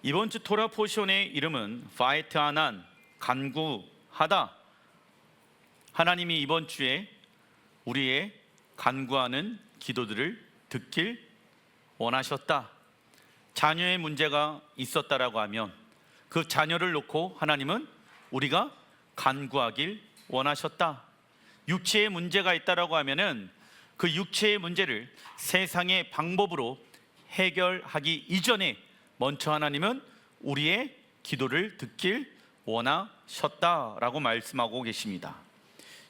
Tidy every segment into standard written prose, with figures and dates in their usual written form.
이번 주 토라 포션의 이름은 파이트 하난, 간구하다. 하나님이 이번 주에 우리의 간구하는 기도들을 듣길 원하셨다. 자녀의 문제가 있었다라고 하면 그 자녀를 놓고 하나님은 우리가 간구하길 원하셨다. 육체의 문제가 있다라고 하면은 그 육체의 문제를 세상의 방법으로 해결하기 이전에 먼저 하나님은 우리의 기도를 듣길 원하셨다라고 말씀하고 계십니다.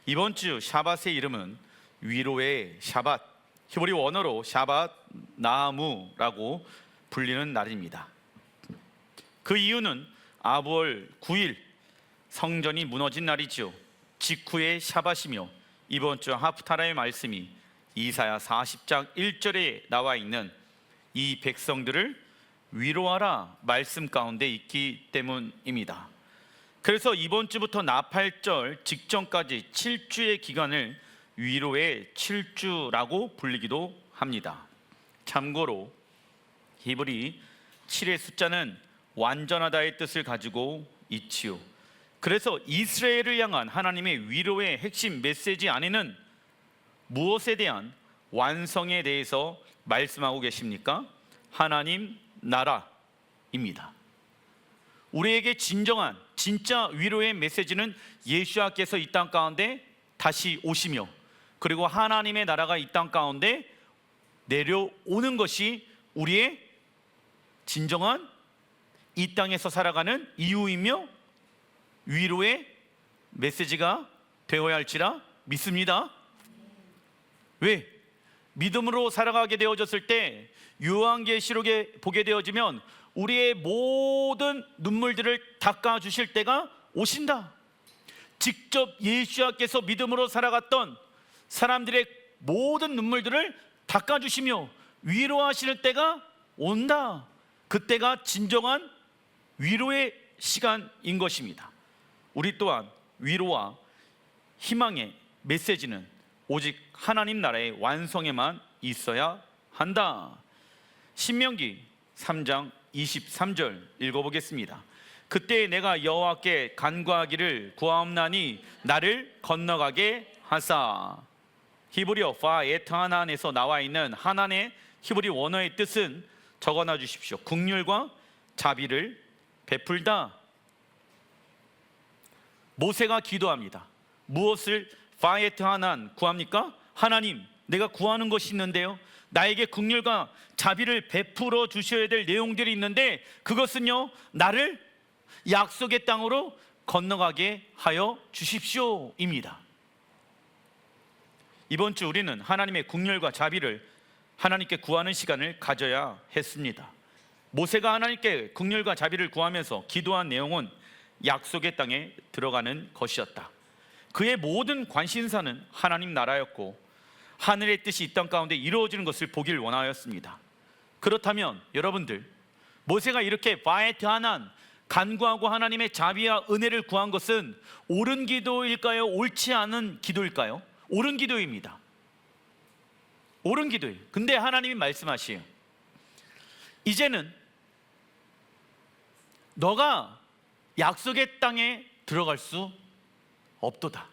이번 주 샤밧의 이름은 위로의 샤밧, 히브리 원어로 샤밧 나무라고 불리는 날입니다. 그 이유는 아부월 9일 성전이 무너진 날이죠. 직후의 샤밧이며 이번 주 하프타라의 말씀이 이사야 40장 1절에 나와 있는 이 백성들을 위로하라 말씀 가운데 있기 때문입니다. 그래서 이번 주부터 나팔절 직전까지 7주의 기간을 위로의 7주라고 불리기도 합니다. 참고로 히브리 7의 숫자는 완전하다의 뜻을 가지고 있지요. 그래서 이스라엘을 향한 하나님의 위로의 핵심 메시지 안에는 무엇에 대한 완성에 대해서 말씀하고 계십니까? 하나님 나라입니다. 우리에게 진정한 진짜 위로의 메시지는 예수님께서 이 땅 가운데 다시 오시며 그리고 하나님의 나라가 이 땅 가운데 내려오는 것이 우리의 진정한 이 땅에서 살아가는 이유이며 위로의 메시지가 되어야 할지라 믿습니다. 왜? 믿음으로 살아가게 되어졌을 때 요한계시록에 보게 되어지면 우리의 모든 눈물들을 닦아주실 때가 오신다. 직접 예수님께서 믿음으로 살아갔던 사람들의 모든 눈물들을 닦아주시며 위로하실 때가 온다. 그때가 진정한 위로의 시간인 것입니다. 우리 또한 위로와 희망의 메시지는 오직 하나님 나라의 완성에만 있어야 한다. 신명기 3장 23절 읽어보겠습니다. 그때 내가 여호와께 간구하기를 구하옵나니 나를 건너가게 하사. 히브리어 파에타한에서 나와 있는 하나님의 히브리 원어의 뜻은 적어놔 주십시오. 긍휼과 자비를 베풀다. 모세가 기도합니다. 무엇을 파에타한 구합니까? 하나님, 내가 구하는 것이 있는데요, 나에게 긍휼과 자비를 베풀어 주셔야 될 내용들이 있는데 그것은요, 나를 약속의 땅으로 건너가게 하여 주십시오입니다. 이번 주 우리는 하나님의 긍휼과 자비를 하나님께 구하는 시간을 가져야 했습니다. 모세가 하나님께 긍휼과 자비를 구하면서 기도한 내용은 약속의 땅에 들어가는 것이었다. 그의 모든 관심사는 하나님 나라였고 하늘의 뜻이 이 땅 가운데 이루어지는 것을 보길 원하였습니다. 그렇다면 여러분들, 모세가 이렇게 바에트하난 간구하고 하나님의 자비와 은혜를 구한 것은 옳은 기도일까요? 옳지 않은 기도일까요? 옳은 기도입니다. 옳은 기도예요. 근데 하나님이 말씀하시에요. 이제는 너가 약속의 땅에 들어갈 수 없도다.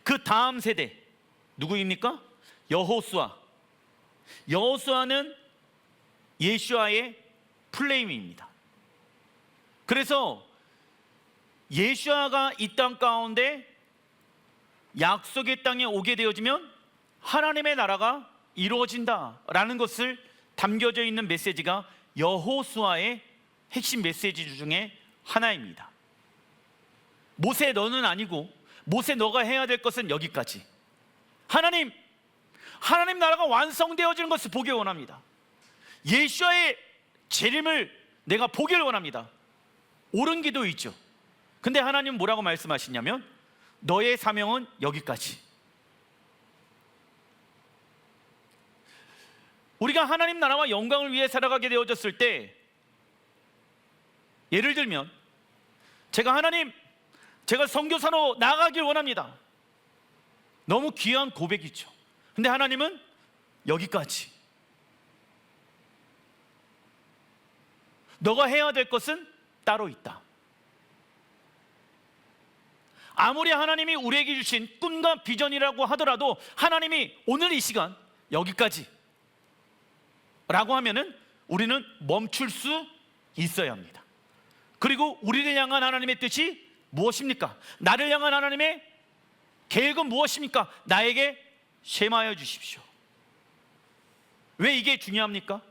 그 다음 세대 누구입니까? 여호수아. 여호수아는 예수아의 플레임입니다. 그래서 예수아가 이 땅 가운데 약속의 땅에 오게 되어지면 하나님의 나라가 이루어진다라는 것을 담겨져 있는 메시지가 여호수아의 핵심 메시지 중에 하나입니다. 모세 너는 아니고, 모세 너가 해야 될 것은 여기까지. 하나님 나라가 완성되어지는 것을 보길 원합니다. 예수와의 재림을 내가 보길 원합니다. 옳은 기도이죠. 근데 하나님은 뭐라고 말씀하시냐면 너의 사명은 여기까지. 우리가 하나님 나라와 영광을 위해 살아가게 되어졌을 때, 예를 들면 제가 선교사로 나가길 원합니다. 너무 귀한 고백이죠. 근데 하나님은 여기까지. 너가 해야 될 것은 따로 있다. 아무리 하나님이 우리에게 주신 꿈과 비전이라고 하더라도 하나님이 오늘 이 시간 여기까지 라고 하면은 우리는 멈출 수 있어야 합니다. 그리고 우리를 향한 하나님의 뜻이 무엇입니까? 나를 향한 하나님의 계획은 무엇입니까? 나에게 쉐마하여 주십시오. 왜 이게 중요합니까?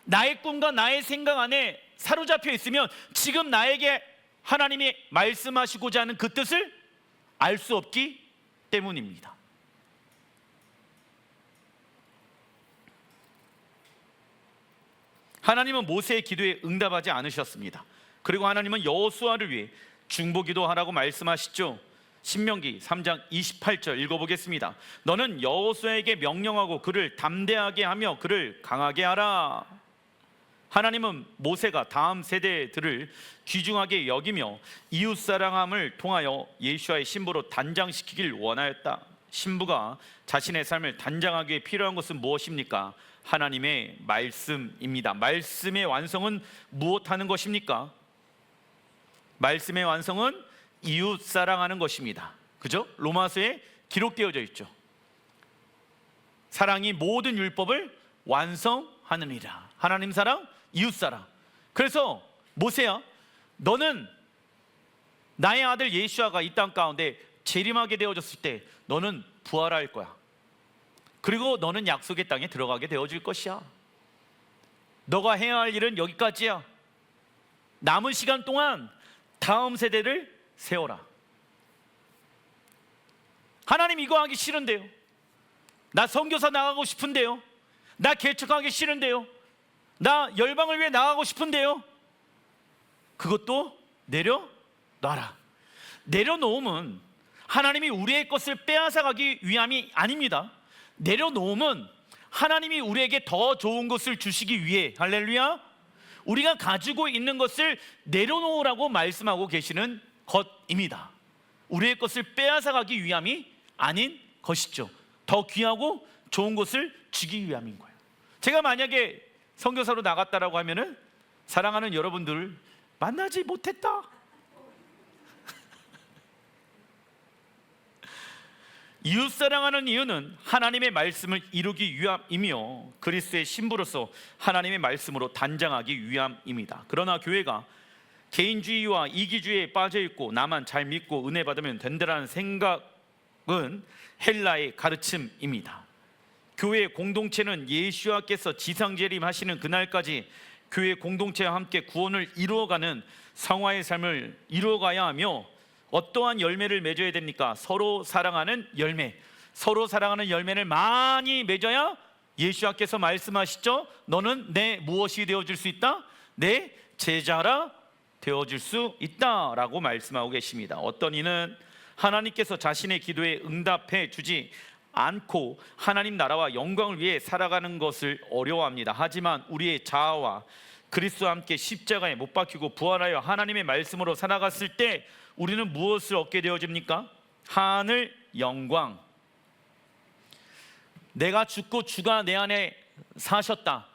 나의 꿈과 나의 생각 안에 사로잡혀 있으면 지금 나에게 하나님이 말씀하시고자 하는 그 뜻을 알 수 없기 때문입니다. 하나님은 모세의 기도에 응답하지 않으셨습니다. 그리고 하나님은 여호수아를 위해 중보기도하라고 말씀하시죠. 신명기 3장 28절 읽어보겠습니다. 너는 여호수아에게 명령하고 그를 담대하게 하며 그를 강하게 하라. 하나님은 모세가 다음 세대들을 귀중하게 여기며 이웃사랑함을 통하여 예수와의 신부로 단장시키길 원하였다. 신부가 자신의 삶을 단장하기 위해 필요한 것은 무엇입니까? 하나님의 말씀입니다. 말씀의 완성은 무엇하는 것입니까? 말씀의 완성은 이웃 사랑하는 것입니다. 그죠? 로마서에 기록되어져 있죠. 사랑이 모든 율법을 완성하느니라. 하나님 사랑, 이웃 사랑. 그래서 모세야, 너는 나의 아들 예수아가 이 땅 가운데 재림하게 되어졌을 때 너는 부활할 거야. 그리고 너는 약속의 땅에 들어가게 되어질 것이야. 너가 해야 할 일은 여기까지야. 남은 시간 동안 다음 세대를 세워라. 하나님 이거 하기 싫은데요. 나 선교사 나가고 싶은데요. 나 개척하기 싫은데요. 나 열방을 위해 나가고 싶은데요. 그것도 내려놔라. 내려놓음은 하나님이 우리의 것을 빼앗아가기 위함이 아닙니다. 내려놓음은 하나님이 우리에게 더 좋은 것을 주시기 위해, 할렐루야, 우리가 가지고 있는 것을 내려놓으라고 말씀하고 계시는 것입니다. 우리의 것을 빼앗아가기 위함이 아닌 것이죠. 더 귀하고 좋은 것을 주기 위함인 거예요. 제가 만약에 선교사로 나갔다라고 하면은 사랑하는 여러분들을 만나지 못했다. 이웃 사랑하는 이유는 하나님의 말씀을 이루기 위함이며 그리스도의 신부로서 하나님의 말씀으로 단장하기 위함입니다. 그러나 교회가 개인주의와 이기주의에 빠져있고 나만 잘 믿고 은혜 받으면 된다는 생각은 헬라의 가르침입니다. 교회 공동체는 예수와께서 지상재림하시는 그날까지 교회 공동체와 함께 구원을 이루어가는 성화의 삶을 이루어가야 하며 어떠한 열매를 맺어야 됩니까? 서로 사랑하는 열매. 서로 사랑하는 열매를 많이 맺어야 예수와께서 말씀하시죠. 너는 내 무엇이 되어줄 수 있다? 내 제자라 되어줄 수 있다라고 말씀하고 계십니다. 어떤 이는 하나님께서 자신의 기도에 응답해 주지 않고 하나님 나라와 영광을 위해 살아가는 것을 어려워합니다. 하지만 우리의 자아와 그리스도와 함께 십자가에 못 박히고 부활하여 하나님의 말씀으로 살아갔을 때 우리는 무엇을 얻게 되어집니까? 하늘 영광. 내가 죽고 주가 내 안에 사셨다,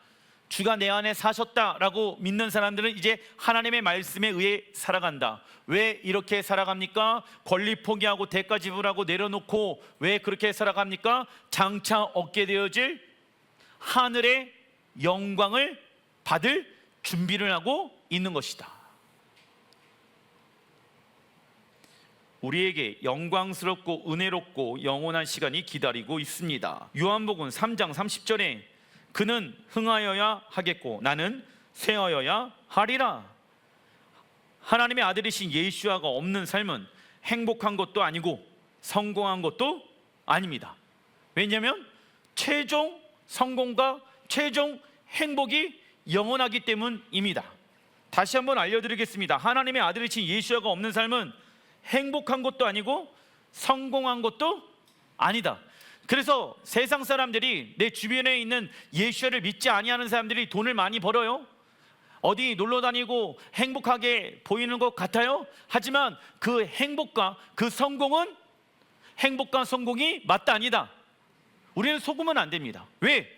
주가 내 안에 사셨다라고 믿는 사람들은 이제 하나님의 말씀에 의해 살아간다. 왜 이렇게 살아갑니까? 권리 포기하고 대가 지불하고 내려놓고 왜 그렇게 살아갑니까? 장차 얻게 되어질 하늘의 영광을 받을 준비를 하고 있는 것이다. 우리에게 영광스럽고 은혜롭고 영원한 시간이 기다리고 있습니다. 요한복음 3장 30절에 그는 흥하여야 하겠고 나는 쇠하여야 하리라. 하나님의 아들이신 예수아가 없는 삶은 행복한 것도 아니고 성공한 것도 아닙니다. 왜냐하면 최종 성공과 최종 행복이 영원하기 때문입니다. 다시 한번 알려드리겠습니다. 하나님의 아들이신 예수아가 없는 삶은 행복한 것도 아니고 성공한 것도 아니다. 그래서 세상 사람들이, 내 주변에 있는 예수를 믿지 아니하는 사람들이 돈을 많이 벌어요. 어디 놀러 다니고 행복하게 보이는 것 같아요. 하지만 그 행복과 그 성공은 행복과 성공이 맞다 아니다. 우리는 속으면 안 됩니다. 왜?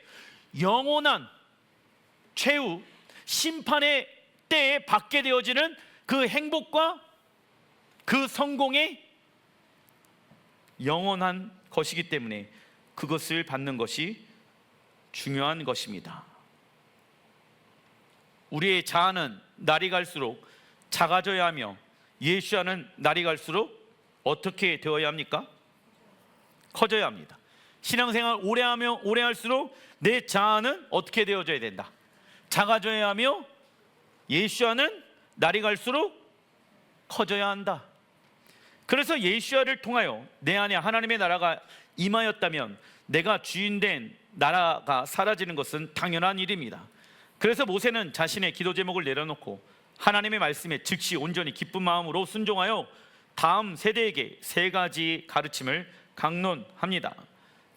영원한 최후 심판의 그때에 받게 되어지는 그 행복과 그 성공의 영원한 것이기 때문에 그것을 받는 것이 중요한 것입니다. 우리의 자아는 날이 갈수록 작아져야 하며 예수와는 날이 갈수록 어떻게 되어야 합니까? 커져야 합니다. 신앙생활 오래 하며 오래 할수록 내 자아는 어떻게 되어져야 된다? 작아져야 하며 예수와는 날이 갈수록 커져야 한다. 그래서 예수와를 통하여 내 안에 하나님의 나라가 임하였다면 내가 주인된 나라가 사라지는 것은 당연한 일입니다. 그래서 모세는 자신의 기도 제목을 내려놓고 하나님의 말씀에 즉시 온전히 기쁜 마음으로 순종하여 다음 세대에게 세 가지 가르침을 강론합니다.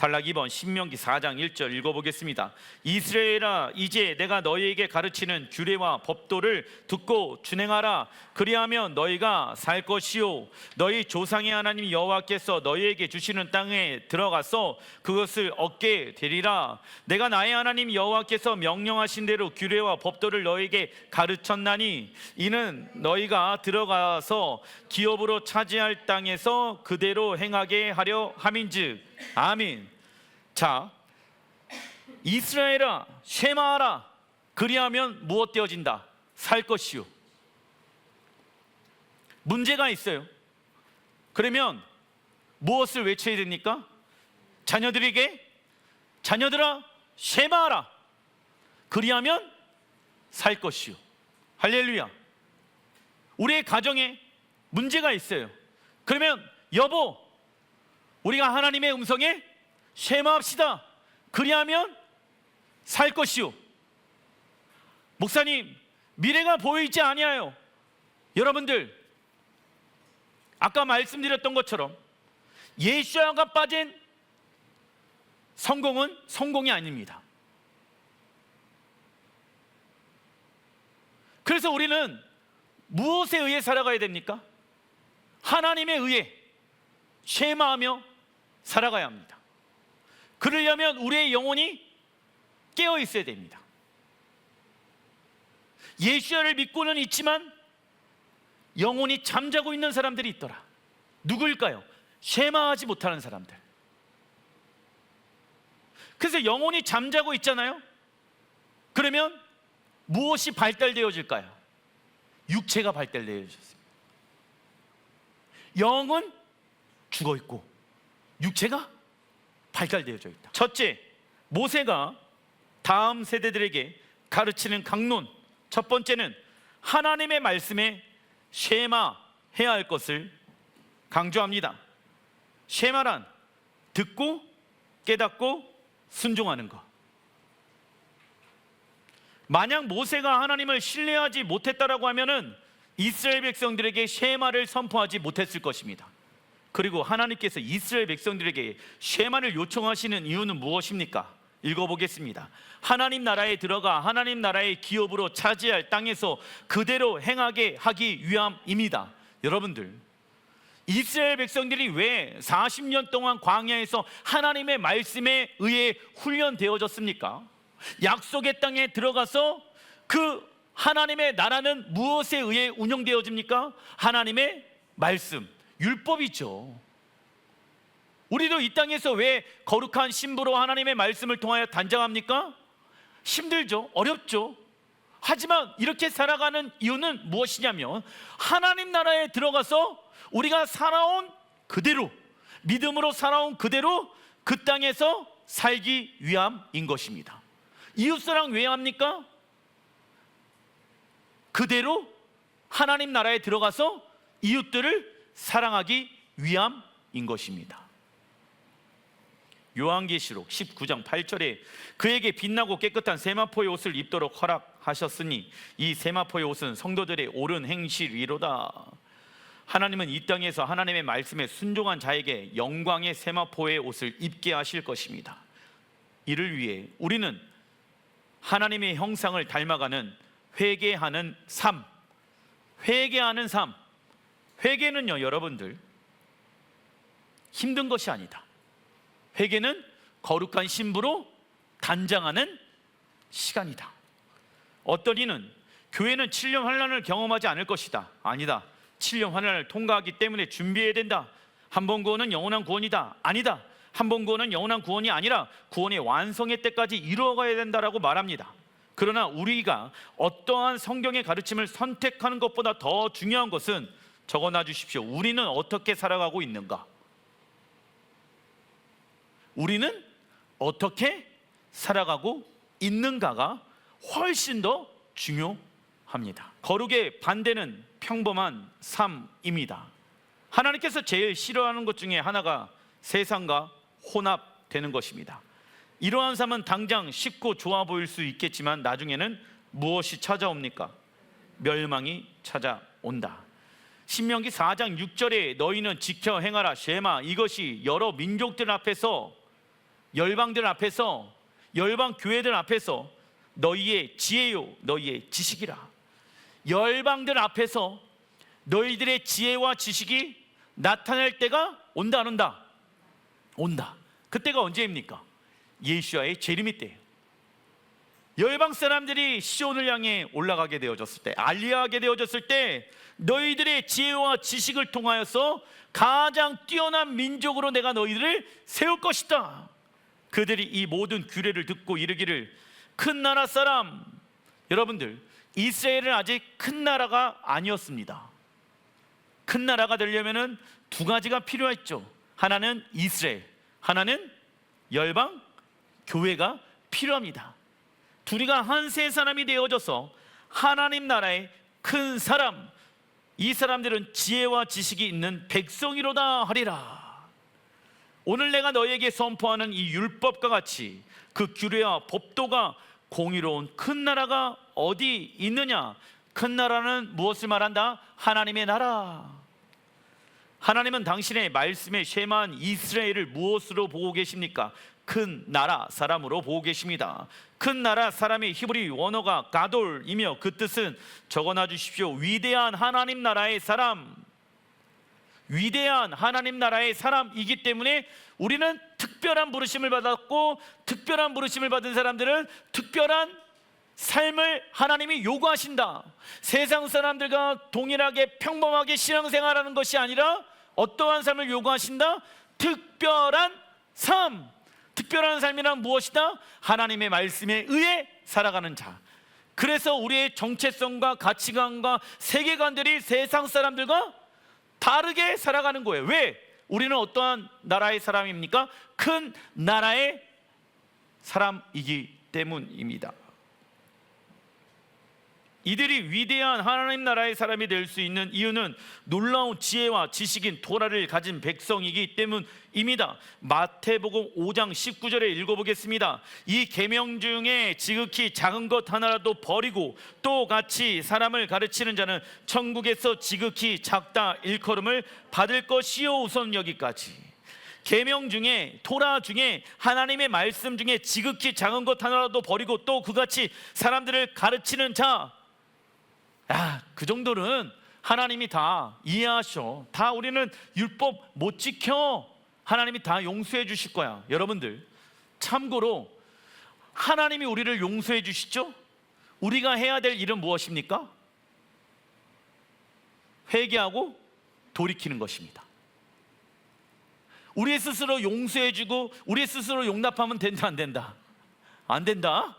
단락 2번 신명기 4장 1절 읽어보겠습니다. 이스라엘아, 이제 내가 너희에게 가르치는 규례와 법도를 듣고 준행하라. 그리하면 너희가 살 것이요 너희 조상의 하나님 여호와께서 너희에게 주시는 땅에 들어가서 그것을 얻게 되리라. 내가 나의 하나님 여호와께서 명령하신 대로 규례와 법도를 너희에게 가르쳤나니 이는 너희가 들어가서 기업으로 차지할 땅에서 그대로 행하게 하려 함인즉. 아멘. 자, 이스라엘아 쉐마하라. 그리하면 무엇 되어진다? 살 것이요. 문제가 있어요. 그러면 무엇을 외쳐야 됩니까? 자녀들에게 자녀들아 쉐마하라. 그리하면 살 것이요. 할렐루야. 우리의 가정에 문제가 있어요. 그러면 여보, 우리가 하나님의 음성에 쉐마합시다. 그리하면 살 것이요. 목사님, 미래가 보이지 아니하여. 여러분들, 아까 말씀드렸던 것처럼 예수야가 빠진 성공은 성공이 아닙니다. 그래서 우리는 무엇에 의해 살아가야 됩니까? 하나님에 의해 쉐마하며 살아가야 합니다. 그러려면 우리의 영혼이 깨어 있어야 됩니다. 예수야를 믿고는 있지만 영혼이 잠자고 있는 사람들이 있더라. 누구일까요? 쉐마하지 못하는 사람들. 그래서 영혼이 잠자고 있잖아요. 그러면 무엇이 발달되어질까요? 육체가 발달되어졌습니다. 영은 죽어 있고 육체가 발달되어져 있다. 첫째, 모세가 다음 세대들에게 가르치는 강론. 첫 번째는 하나님의 말씀에 쉐마해야 할 것을 강조합니다. 쉐마란 듣고 깨닫고 순종하는 것. 만약 모세가 하나님을 신뢰하지 못했다라고 하면은 이스라엘 백성들에게 쉐마를 선포하지 못했을 것입니다. 그리고 하나님께서 이스라엘 백성들에게 쉐마를 요청하시는 이유는 무엇입니까? 읽어보겠습니다. 하나님 나라에 들어가 하나님 나라의 기업으로 차지할 땅에서 그대로 행하게 하기 위함입니다. 여러분들, 이스라엘 백성들이 왜 40년 동안 광야에서 하나님의 말씀에 의해 훈련되어졌습니까? 약속의 땅에 들어가서 그 하나님의 나라는 무엇에 의해 운영되어집니까? 하나님의 말씀, 율법이죠. 우리도 이 땅에서 왜 거룩한 신부로 하나님의 말씀을 통하여 단장합니까? 힘들죠. 어렵죠. 하지만 이렇게 살아가는 이유는 무엇이냐면 하나님 나라에 들어가서 우리가 살아온 그대로, 믿음으로 살아온 그대로 그 땅에서 살기 위함인 것입니다. 이웃사랑 왜 합니까? 그대로 하나님 나라에 들어가서 이웃들을 사랑하기 위함인 것입니다. 요한계시록 19장 8절에 그에게 빛나고 깨끗한 세마포의 옷을 입도록 허락하셨으니 이 세마포의 옷은 성도들의 옳은 행실이로다. 하나님은 이 땅에서 하나님의 말씀에 순종한 자에게 영광의 세마포의 옷을 입게 하실 것입니다. 이를 위해 우리는 하나님의 형상을 닮아가는 회개하는 삶, 회개하는 삶. 회개는요, 여러분들, 힘든 것이 아니다. 회개는 거룩한 신부로 단장하는 시간이다. 어떤 이는 교회는 7년 환난을 경험하지 않을 것이다. 아니다. 7년 환난을 통과하기 때문에 준비해야 된다. 한 번 구원은 영원한 구원이다. 아니다. 한 번 구원은 영원한 구원이 아니라 구원의 완성의 때까지 이루어가야 된다라고 말합니다. 그러나 우리가 어떠한 성경의 가르침을 선택하는 것보다 더 중요한 것은 적어놔 주십시오. 우리는 어떻게 살아가고 있는가? 우리는 어떻게 살아가고 있는가가 훨씬 더 중요합니다. 거룩의 반대는 평범한 삶입니다. 하나님께서 제일 싫어하는 것 중에 하나가 세상과 혼합되는 것입니다. 이러한 삶은 당장 쉽고 좋아 보일 수 있겠지만 나중에는 무엇이 찾아옵니까? 멸망이 찾아온다. 신명기 4장 6절에 너희는 지켜 행하라 쉐마, 이것이 여러 민족들 앞에서, 열방들 앞에서, 열방 교회들 앞에서 너희의 지혜요 너희의 지식이라. 열방들 앞에서 너희들의 지혜와 지식이 나타날 때가 온다 안 온다? 온다. 그때가 언제입니까? 예수와의 재림이 때예요. 열방 사람들이 시온을 향해 올라가게 되어졌을 때, 알리하게 되어졌을 때 너희들의 지혜와 지식을 통하여서 가장 뛰어난 민족으로 내가 너희들을 세울 것이다. 그들이 이 모든 규례를 듣고 이르기를 큰 나라 사람, 여러분들 이스라엘은 아직 큰 나라가 아니었습니다. 큰 나라가 되려면 두 가지가 필요했죠. 하나는 이스라엘, 하나는 열방 교회가 필요합니다. 둘이가 한 세 사람이 되어져서 하나님 나라의 큰 사람, 이 사람들은 지혜와 지식이 있는 백성이로다 하리라. 오늘 내가 너희에게 선포하는 이 율법과 같이 그 규례와 법도가 공의로운 큰 나라가 어디 있느냐? 큰 나라는 무엇을 말한다? 하나님의 나라. 하나님은 당신의 말씀에 쉐마한 이스라엘을 무엇으로 보고 계십니까? 큰 나라 사람으로 보고 계십니다. 큰 나라 사람의 히브리 원어가 가돌이며 그 뜻은 적어놔 주십시오. 위대한 하나님 나라의 사람. 위대한 하나님 나라의 사람이기 때문에 우리는 특별한 부르심을 받았고, 특별한 부르심을 받은 사람들은 특별한 삶을 하나님이 요구하신다. 세상 사람들과 동일하게 평범하게 신앙생활하는 것이 아니라 어떠한 삶을 요구하신다? 특별한 삶. 특별한 삶이란 무엇이다? 하나님의 말씀에 의해 살아가는 자. 그래서 우리의 정체성과 가치관과 세계관들이 세상 사람들과 다르게 살아가는 거예요. 왜? 우리는 어떠한 나라의 사람입니까? 큰 나라의 사람이기 때문입니다. 이들이 위대한 하나님 나라의 사람이 될 수 있는 이유는 놀라운 지혜와 지식인 토라를 가진 백성이기 때문입니다. 마태복음 5장 19절에 읽어보겠습니다. 이 계명 중에 지극히 작은 것 하나라도 버리고 또 같이 사람을 가르치는 자는 천국에서 지극히 작다 일컬음을 받을 것이요. 우선 여기까지. 계명 중에, 토라 중에, 하나님의 말씀 중에 지극히 작은 것 하나라도 버리고 또 그같이 사람들을 가르치는 자, 그 정도는 하나님이 다 이해하셔. 다 우리는 율법 못 지켜. 하나님이 다 용서해 주실 거야. 여러분들, 참고로 하나님이 우리를 용서해 주시죠? 우리가 해야 될 일은 무엇입니까? 회개하고 돌이키는 것입니다. 우리 스스로 용서해 주고 우리 스스로 용납하면 된다 안 된다? 안 된다.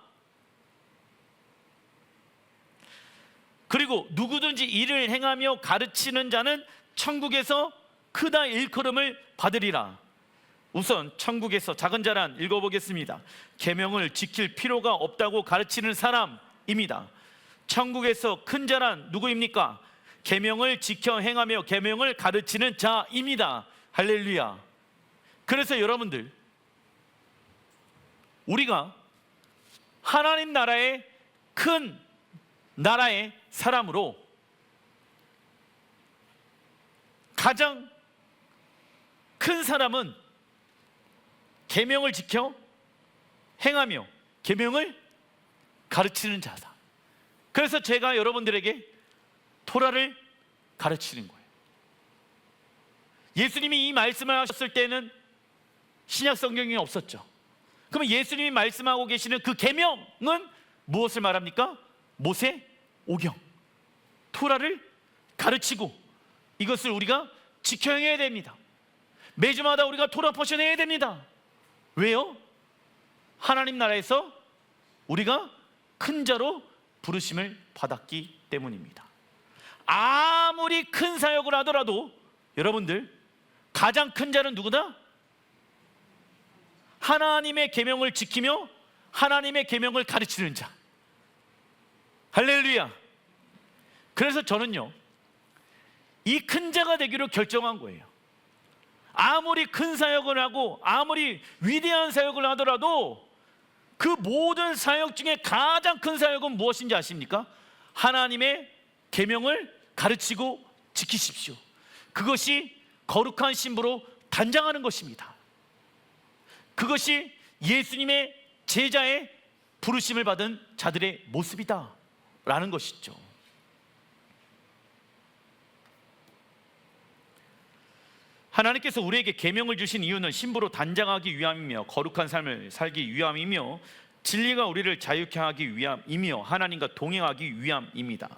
그리고 누구든지 이를 행하며 가르치는 자는 천국에서 크다 일컬음을 받으리라. 우선 천국에서 작은 자란 읽어보겠습니다. 계명을 지킬 필요가 없다고 가르치는 사람입니다. 천국에서 큰 자란 누구입니까? 계명을 지켜 행하며 계명을 가르치는 자입니다. 할렐루야. 그래서 여러분들, 우리가 하나님 나라의 큰 나라의 사람으로 가장 큰 사람은 계명을 지켜 행하며 계명을 가르치는 자다. 그래서 제가 여러분들에게 토라를 가르치는 거예요. 예수님이 이 말씀을 하셨을 때는 신약 성경이 없었죠. 그러면 예수님이 말씀하고 계시는 그 계명은 무엇을 말합니까? 모세 오경, 토라를 가르치고 이것을 우리가 지켜야 됩니다. 매주마다 우리가 토라 포션 해야 됩니다. 왜요? 하나님 나라에서 우리가 큰 자로 부르심을 받았기 때문입니다. 아무리 큰 사역을 하더라도 여러분들, 가장 큰 자는 누구다? 하나님의 계명을 지키며 하나님의 계명을 가르치는 자. 할렐루야. 그래서 저는요, 이 큰 자가 되기로 결정한 거예요. 아무리 큰 사역을 하고 아무리 위대한 사역을 하더라도 그 모든 사역 중에 가장 큰 사역은 무엇인지 아십니까? 하나님의 계명을 가르치고 지키십시오. 그것이 거룩한 신부로 단장하는 것입니다. 그것이 예수님의 제자의 부르심을 받은 자들의 모습이다 라는 것이죠. 하나님께서 우리에게 계명을 주신 이유는 신부로 단장하기 위함이며 거룩한 삶을 살기 위함이며 진리가 우리를 자유케 하기 위함이며 하나님과 동행하기 위함입니다.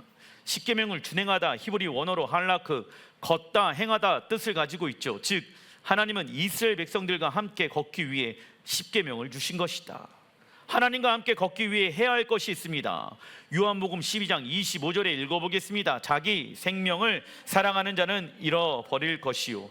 십계명을 준행하다, 히브리 원어로 할라크, 걷다, 행하다 뜻을 가지고 있죠. 즉 하나님은 이스라엘 백성들과 함께 걷기 위해 십계명을 주신 것이다. 하나님과 함께 걷기 위해 해야 할 것이 있습니다. 요한복음 12장 25절에 읽어보겠습니다. 자기 생명을 사랑하는 자는 잃어버릴 것이요,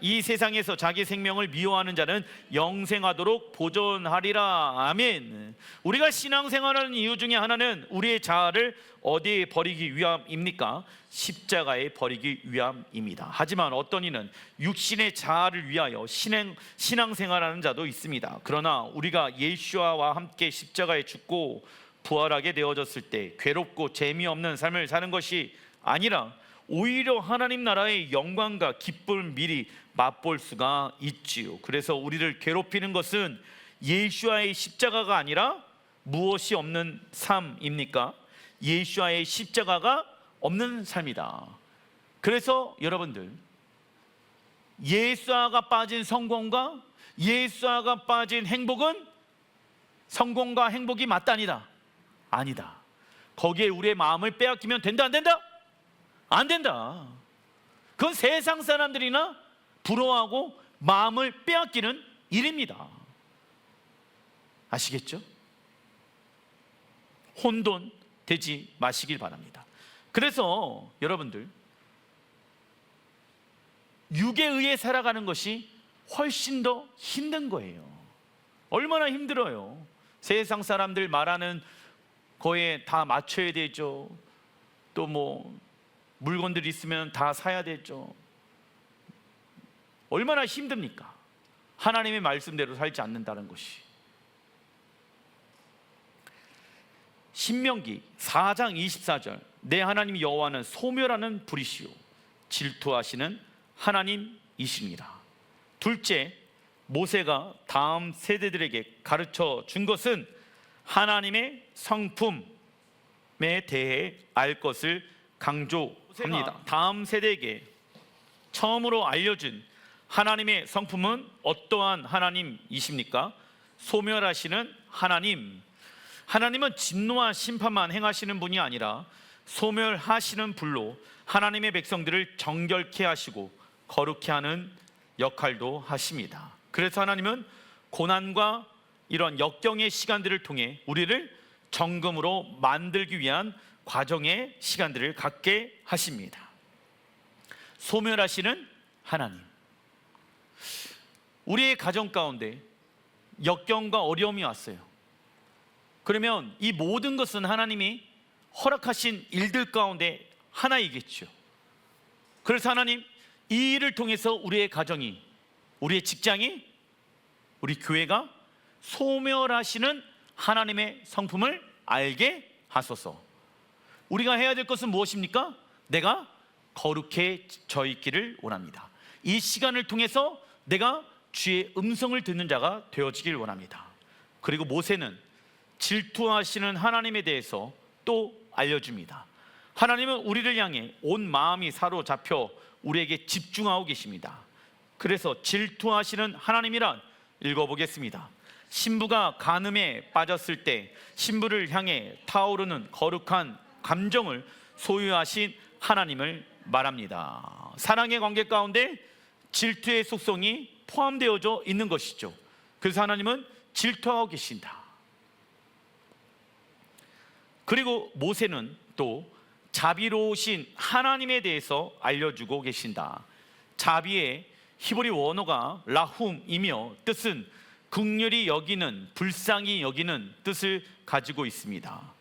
이 세상에서 자기 생명을 미워하는 자는 영생하도록 보존하리라. 아멘. 우리가 신앙생활하는 이유 중에 하나는 우리의 자아를 어디에 버리기 위함입니까? 십자가에 버리기 위함입니다. 하지만 어떤 이는 육신의 자아를 위하여 신앙생활하는 자도 있습니다. 그러나 우리가 예수와 함께 십자가에 죽고 부활하게 되어졌을 때 괴롭고 재미없는 삶을 사는 것이 아니라 오히려 하나님 나라의 영광과 기쁨을 미리 맛볼 수가 있지요. 그래서 우리를 괴롭히는 것은 예수와의 십자가가 아니라 무엇이 없는 삶입니까? 예수와의 십자가가 없는 삶이다. 그래서 여러분들, 예수아가 빠진 성공과 예수아가 빠진 행복은 성공과 행복이 맞다니다. 아니다. 거기에 우리의 마음을 빼앗기면 된다, 안 된다? 안 된다. 그건 세상 사람들이나 부러워하고 마음을 빼앗기는 일입니다. 아시겠죠? 혼돈 되지 마시길 바랍니다. 그래서 여러분들, 육에 의해 살아가는 것이 훨씬 더 힘든 거예요. 얼마나 힘들어요. 세상 사람들 말하는 거에 다 맞춰야 되죠. 또 뭐 물건들 있으면 다 사야 되죠. 얼마나 힘듭니까? 하나님의 말씀대로 살지 않는다는 것이. 신명기 4장 24절, 내 하나님 여호와는 소멸하는 불이시요 질투하시는 하나님이십니다. 둘째, 모세가 다음 세대들에게 가르쳐 준 것은 하나님의 성품에 대해 알 것을 강조합니다. 다음 세대에게 처음으로 알려준 하나님의 성품은 어떠한 하나님이십니까? 소멸하시는 하나님. 하나님은 진노와 심판만 행하시는 분이 아니라 소멸하시는 불로 하나님의 백성들을 정결케 하시고 거룩케 하는 역할도 하십니다. 그래서 하나님은 고난과 이런 역경의 시간들을 통해 우리를 정금으로 만들기 위한 과정의 시간들을 갖게 하십니다. 소멸하시는 하나님. 우리의 가정 가운데 역경과 어려움이 왔어요. 그러면 이 모든 것은 하나님이 허락하신 일들 가운데 하나이겠죠. 그래서 하나님, 이 일을 통해서 우리의 가정이, 우리의 직장이, 우리 교회가 소멸하시는 하나님의 성품을 알게 하소서. 우리가 해야 될 것은 무엇입니까? 내가 거룩해져 있기를 원합니다. 이 시간을 통해서 내가 주의 음성을 듣는 자가 되어지길 원합니다. 그리고 모세는 질투하시는 하나님에 대해서 또 알려줍니다. 하나님은 우리를 향해 온 마음이 사로잡혀 우리에게 집중하고 계십니다. 그래서 질투하시는 하나님이란, 읽어보겠습니다. 신부가 간음에 빠졌을 때 신부를 향해 타오르는 거룩한 감정을 소유하신 하나님을 말합니다. 사랑의 관계 가운데 질투의 속성이 포함되어져 있는 것이죠. 그래서 하나님은 질투하고 계신다. 그리고 모세는 또 자비로우신 하나님에 대해서 알려주고 계신다. 자비의 히브리 원어가 라훔이며 뜻은 긍휼히 여기는, 불쌍히 여기는 뜻을 가지고 있습니다.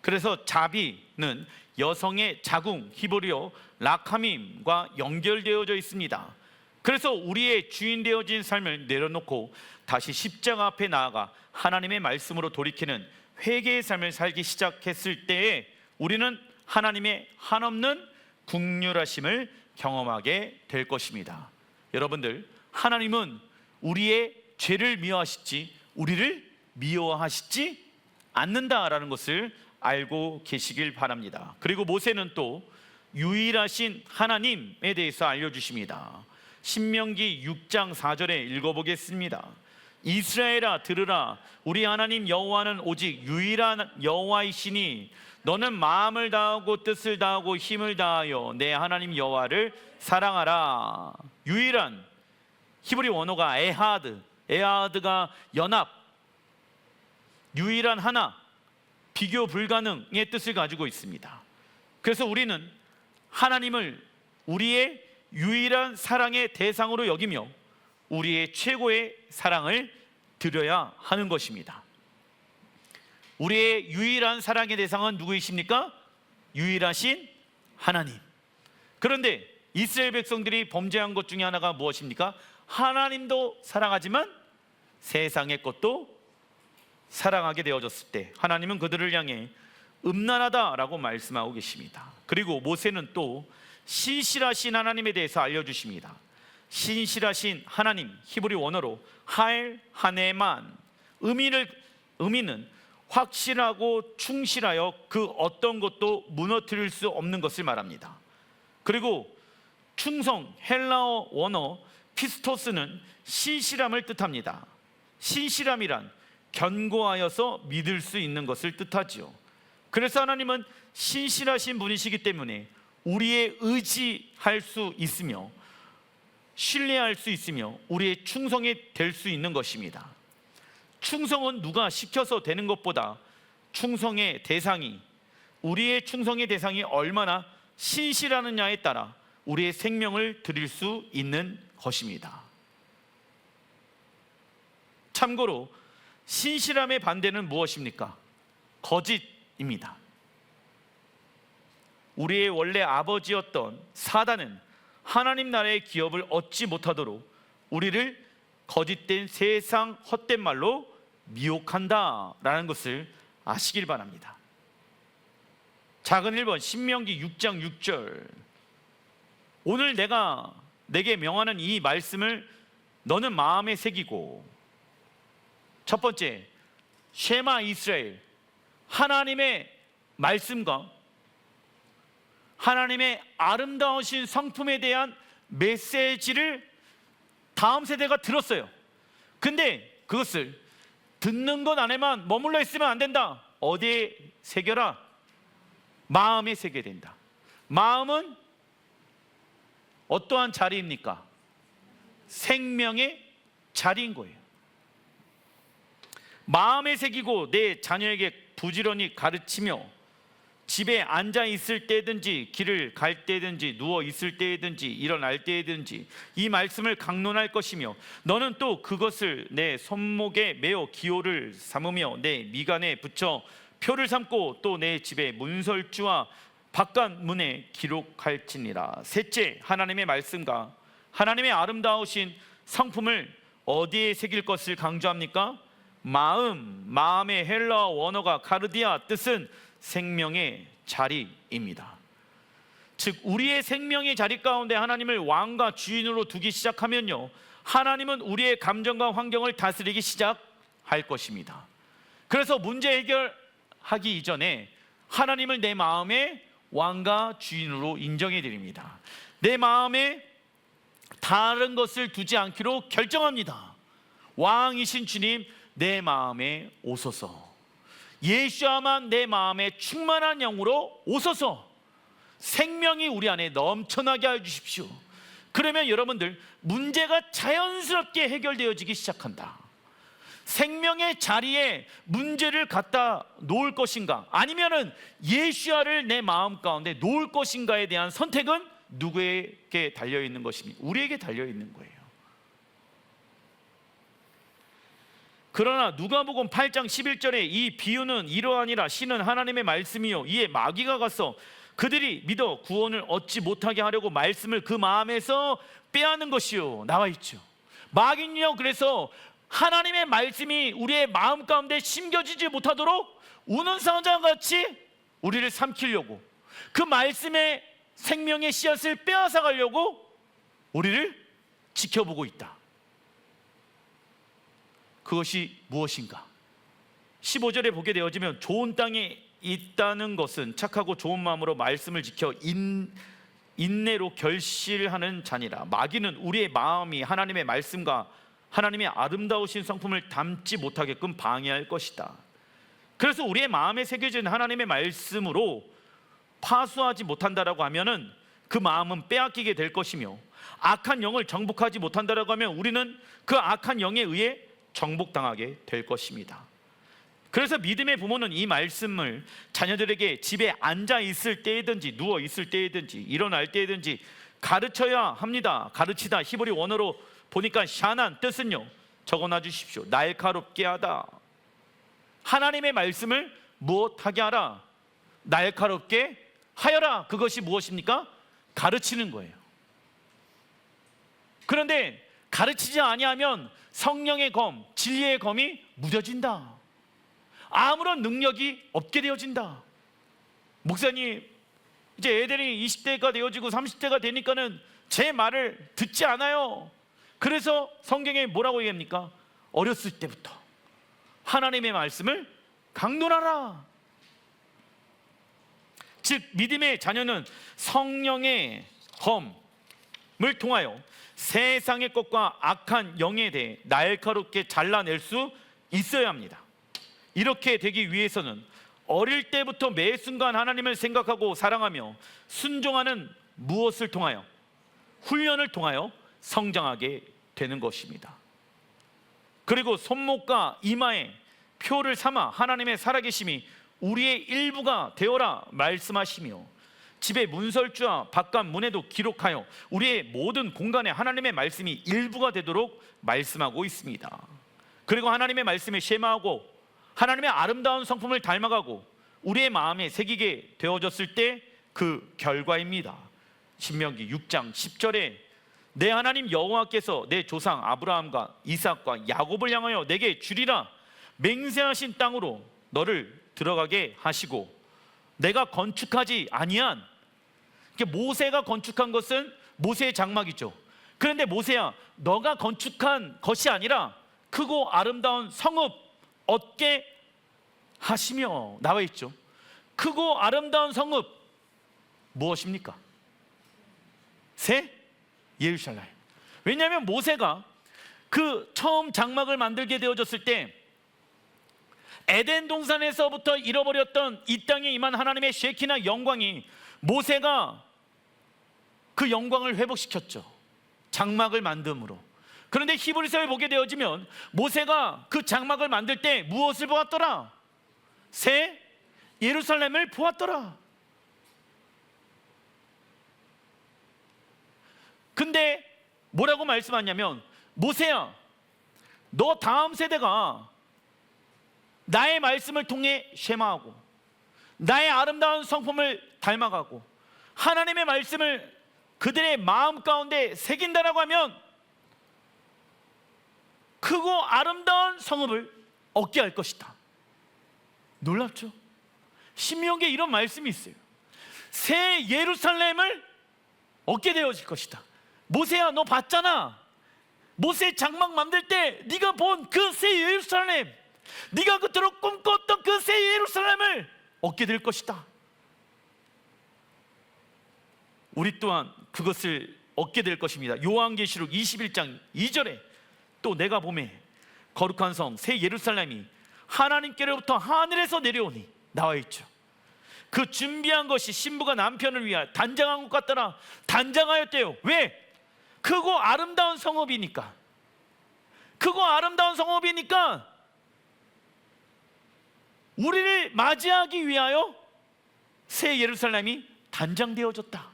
그래서 자비는 여성의 자궁, 히브리어 라카밈과 연결되어져 있습니다. 그래서 우리의 주인 되어진 삶을 내려놓고 다시 십자가 앞에 나아가 하나님의 말씀으로 돌이키는 회개의 삶을 살기 시작했을 때에 우리는 하나님의 한없는 긍휼하심을 경험하게 될 것입니다. 여러분들, 하나님은 우리의 죄를 미워하시지 우리를 미워하시지 않는다라는 것을 알고 계시길 바랍니다. 그리고 모세는 또 유일하신 하나님에 대해서 알려주십니다. 신명기 6장 4절에 읽어보겠습니다. 이스라엘아 들으라, 우리 하나님 여호와는 오직 유일한 여호와이시니 너는 마음을 다하고 뜻을 다하고 힘을 다하여 내 하나님 여호와를 사랑하라. 유일한 히브리 원어가 에하드, 에하드가 연합, 유일한 하나, 비교 불가능의 뜻을 가지고 있습니다. 그래서 우리는 하나님을 우리의 유일한 사랑의 대상으로 여기며 우리의 최고의 사랑을 드려야 하는 것입니다. 우리의 유일한 사랑의 대상은 누구이십니까? 유일하신 하나님. 그런데 이스라엘 백성들이 범죄한 것 중에 하나가 무엇입니까? 하나님도 사랑하지만 세상의 것도 사랑하게 되어졌을 때 하나님은 그들을 향해 음란하다라고 말씀하고 계십니다. 그리고 모세는 또 신실하신 하나님에 대해서 알려주십니다. 신실하신 하나님, 히브리 원어로 할 하네만, 의미는 확실하고 충실하여 그 어떤 것도 무너뜨릴 수 없는 것을 말합니다. 그리고 충성, 헬라어 원어 피스토스는 신실함을 뜻합니다. 신실함이란 견고하여서 믿을 수 있는 것을 뜻하지요. 그래서 하나님은 신실하신 분이시기 때문에 우리의 의지할 수 있으며 신뢰할 수 있으며 우리의 충성이 될 수 있는 것입니다. 충성은 누가 시켜서 되는 것보다 충성의 대상이, 우리의 충성의 대상이 얼마나 신실하느냐에 따라 우리의 생명을 드릴 수 있는 것입니다. 참고로 신실함의 반대는 무엇입니까? 거짓입니다. 우리의 원래 아버지였던 사단은 하나님 나라의 기업을 얻지 못하도록 우리를 거짓된 세상 헛된 말로 미혹한다라는 것을 아시길 바랍니다. 작은 1번 신명기 6장 6절, 오늘 내가 내게 명하는 이 말씀을 너는 마음에 새기고, 첫 번째 쉐마 이스라엘, 하나님의 말씀과 하나님의 아름다우신 성품에 대한 메시지를 다음 세대가 들었어요. 근데 그것을 듣는 것 안에만 머물러 있으면 안 된다. 어디에 새겨라? 마음에 새겨야 된다. 마음은 어떠한 자리입니까? 생명의 자리인 거예요. 마음에 새기고 내 자녀에게 부지런히 가르치며 집에 앉아 있을 때든지 길을 갈 때든지 누워 있을 때든지 일어날 때든지 이 말씀을 강론할 것이며 너는 또 그것을 내 손목에 메어 기호를 삼으며 내 미간에 붙여 표를 삼고 또 내 집의 문설주와 바깥 문에 기록할지니라. 셋째, 하나님의 말씀과 하나님의 아름다우신 성품을 어디에 새길 것을 강조합니까? 마음의 헬라어 원어가 카르디아, 뜻은 생명의 자리입니다. 즉 우리의 생명의 자리 가운데 하나님을 왕과 주인으로 두기 시작하면요, 하나님은 우리의 감정과 환경을 다스리기 시작할 것입니다. 그래서 문제 해결하기 이전에 하나님을 내 마음의 왕과 주인으로 인정해 드립니다. 내 마음에 다른 것을 두지 않기로 결정합니다. 왕이신 주님, 내 마음에 오소서. 예수야만 내 마음에 충만한 영으로 오소서. 생명이 우리 안에 넘쳐나게 해주십시오. 그러면 여러분들, 문제가 자연스럽게 해결되어지기 시작한다. 생명의 자리에 문제를 갖다 놓을 것인가, 아니면은 예수야를 내 마음 가운데 놓을 것인가에 대한 선택은 누구에게 달려있는 것입니까? 우리에게 달려있는 거예요. 그러나 누가복음 8장 11절에 이 비유는 이러하니라. 신은 하나님의 말씀이요 이에 마귀가 가서 그들이 믿어 구원을 얻지 못하게 하려고 말씀을 그 마음에서 빼앗는 것이요 나와 있죠. 마귀는요, 그래서 하나님의 말씀이 우리의 마음 가운데 심겨지지 못하도록 우는 사자같이 우리를 삼키려고, 그 말씀의 생명의 씨앗을 빼앗아 가려고 우리를 지켜보고 있다. 그것이 무엇인가? 15절에 보게 되어지면 좋은 땅에 있다는 것은 착하고 좋은 마음으로 말씀을 지켜 인내로 결실하는 자니라. 마귀는 우리의 마음이 하나님의 말씀과 하나님의 아름다우신 성품을 담지 못하게끔 방해할 것이다. 그래서 우리의 마음에 새겨진 하나님의 말씀으로 파수하지 못한다라고 하면은 그 마음은 빼앗기게 될 것이며, 악한 영을 정복하지 못한다라고 하면 우리는 그 악한 영에 의해 정복당하게 될 것입니다. 그래서 믿음의 부모는 이 말씀을 자녀들에게 집에 앉아 있을 때이든지 누워 있을 때이든지 일어날 때이든지 가르쳐야 합니다. 가르치다, 히브리 원어로 보니까 샤난 뜻은요, 적어놔 주십시오. 날카롭게 하다. 하나님의 말씀을 무엇하게 하라? 날카롭게 하여라. 그것이 무엇입니까? 가르치는 거예요. 그런데 가르치지 아니하면 성령의 검, 진리의 검이 무뎌진다. 아무런 능력이 없게 되어진다. 목사님, 이제 애들이 20대가 되어지고 30대가 되니까는 제 말을 듣지 않아요. 그래서 성경에 뭐라고 얘기합니까? 어렸을 때부터 하나님의 말씀을 강론하라. 즉 믿음의 자녀는 성령의 검을 통하여 세상의 것과 악한 영에 대해 날카롭게 잘라낼 수 있어야 합니다. 이렇게 되기 위해서는 어릴 때부터 매 순간 하나님을 생각하고 사랑하며 순종하는 무엇을 통하여? 훈련을 통하여 성장하게 되는 것입니다. 그리고 손목과 이마에 표를 삼아 하나님의 살아계심이 우리의 일부가 되어라 말씀하시며, 집의 문설주와 바깥 문에도 기록하여 우리의 모든 공간에 하나님의 말씀이 일부가 되도록 말씀하고 있습니다. 그리고 하나님의 말씀에 쉐마하고 하나님의 아름다운 성품을 닮아가고 우리의 마음에 새기게 되어졌을 때 그 결과입니다. 신명기 6장 10절에 내 하나님 여호와께서 내 조상 아브라함과 이삭과 야곱을 향하여 내게 주리라 맹세하신 땅으로 너를 들어가게 하시고, 내가 건축하지 아니한, 모세가 건축한 것은 모세의 장막이죠. 그런데 모세야, 너가 건축한 것이 아니라 크고 아름다운 성읍 얻게 하시며 나와 있죠. 크고 아름다운 성읍 무엇입니까? 새 예루살렘. 왜냐하면 모세가 그 처음 장막을 만들게 되어졌을 때 에덴 동산에서부터 잃어버렸던 이 땅에 임한 하나님의 쉐키나 영광이, 모세가 그 영광을 회복시켰죠. 장막을 만듦으로. 그런데 히브리서에 보게 되어지면 모세가 그 장막을 만들 때 무엇을 보았더라? 새 예루살렘을 보았더라. 근데 뭐라고 말씀하냐면, 모세야, 너 다음 세대가 나의 말씀을 통해 쉐마하고 나의 아름다운 성품을 닮아가고 하나님의 말씀을 그들의 마음 가운데 새긴다라고 하면 크고 아름다운 성읍을 얻게 할 것이다. 놀랍죠? 신명기에 이런 말씀이 있어요. 새 예루살렘을 얻게 되어질 것이다. 모세야, 너 봤잖아. 모세 장막 만들 때 네가 본 그 새 예루살렘, 네가 그토록 꿈꿨던 그 새 예루살렘을 얻게 될 것이다. 우리 또한 그것을 얻게 될 것입니다. 요한계시록 21장 2절에 또 내가 보매 거룩한 성 새 예루살렘이 하나님께로부터 하늘에서 내려오니 나와 있죠. 그 준비한 것이 신부가 남편을 위하여 단장한 것 같더라. 단장하였대요. 왜? 크고 아름다운 성읍이니까. 크고 아름다운 성읍이니까 우리를 맞이하기 위하여 새 예루살렘이 단장되어졌다.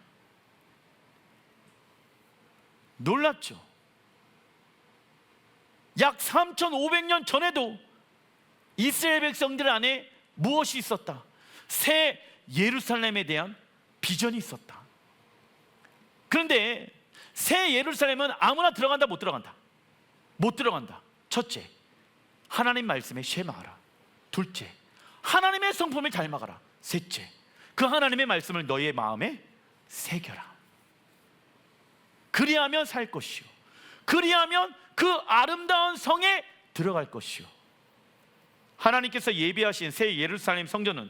놀랍죠? 약 3,500년 전에도 이스라엘 백성들 안에 무엇이 있었다? 새 예루살렘에 대한 비전이 있었다. 그런데 새 예루살렘은 아무나 들어간다, 못 들어간다? 못 들어간다. 첫째, 하나님 말씀에 쉐마하라. 둘째, 하나님의 성품을 닮아가라. 셋째, 그 하나님의 말씀을 너의 마음에 새겨라. 그리하면 살 것이요, 그리하면 그 아름다운 성에 들어갈 것이요. 하나님께서 예비하신 새 예루살렘 성전은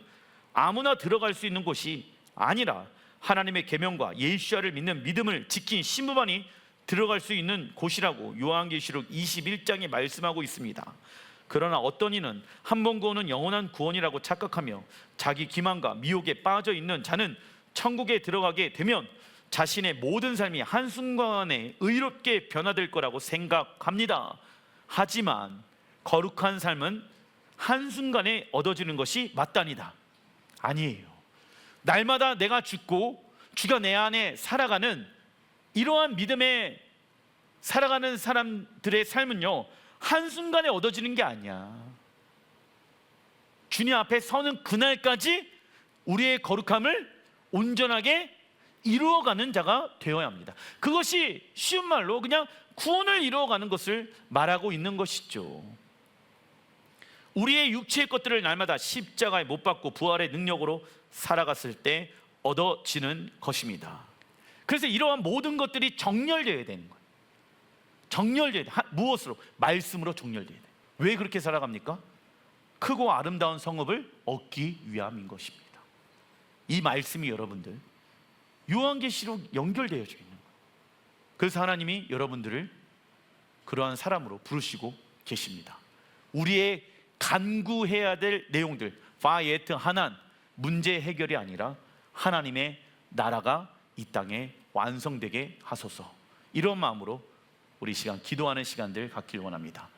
아무나 들어갈 수 있는 곳이 아니라 하나님의 계명과 예수야를 믿는 믿음을 지킨 신부만이 들어갈 수 있는 곳이라고 요한계시록 21장에 말씀하고 있습니다. 그러나 어떤 이는 한 번 구원은 영원한 구원이라고 착각하며 자기 기만과 미혹에 빠져 있는 자는 천국에 들어가게 되면 자신의 모든 삶이 한순간에 의롭게 변화될 거라고 생각합니다. 하지만 거룩한 삶은 한순간에 얻어지는 것이 맞다니다. 아니에요. 날마다 내가 죽고 주가 내 안에 살아가는 이러한 믿음에 살아가는 사람들의 삶은요, 한순간에 얻어지는 게 아니야. 주님 앞에 서는 그날까지 우리의 거룩함을 온전하게 이루어가는 자가 되어야 합니다. 그것이 쉬운 말로 그냥 구원을 이루어가는 것을 말하고 있는 것이죠. 우리의 육체의 것들을 날마다 십자가에 못 박고 부활의 능력으로 살아갔을 때 얻어지는 것입니다. 그래서 이러한 모든 것들이 정렬되어야 되는 거예요. 정렬되어야 돼. 무엇으로? 말씀으로 정렬되어야 돼. 왜 그렇게 살아갑니까? 크고 아름다운 성읍을 얻기 위함인 것입니다. 이 말씀이 여러분들 요한계시록 연결되어져 있는 거예요. 그래서 하나님이 여러분들을 그러한 사람으로 부르시고 계십니다. 우리의 간구해야 될 내용들, 파예트 하난, 문제 해결이 아니라 하나님의 나라가 이 땅에 완성되게 하소서. 이런 마음으로 우리 시간 기도하는 시간들 갖길 원합니다.